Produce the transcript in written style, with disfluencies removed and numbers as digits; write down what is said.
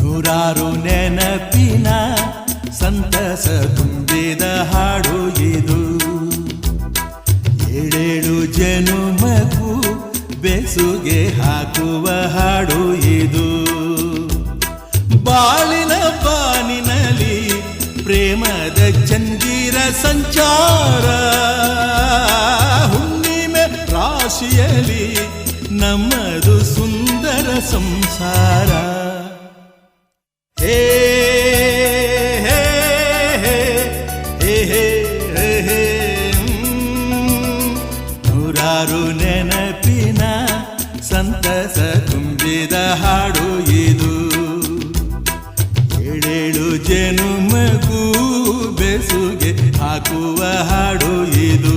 ನೂರಾರು ನೆನಪಿನ ಸಂತಸ ತುಂಬಿದ ಹಾಡು ಇದು. ಏಳೇಳು ಜನುಮಗೂ ಬೆಸುಗೆ ಹಾಕುವ ಹಾಡು ಇದು. ಬಾಳಿನ ಬಾನಿನಲ್ಲಿ ಪ್ರೇಮದ ಚಂದಿರ ಸಂಚಾರ, ಹುಣ್ಣಿಮೆ ರಾಶಿಯಲ್ಲಿ ನಮ್ಮದು ಸುಂದರ ಸಂಸಾರ. ಹೇ ಹೇ ಹೇ ಹೇ ಹೇ ಹೇ ನೂರಾರು ನೆನಪಿನ ಸಂತಸ ತುಂಬಿದ ಹಾಡು ಇದು. ಏಳೇಳು ಜನುಮಗೂ ಬೆಸುಗೆ ಹಾಕುವ ಹಾಡು ಇದು.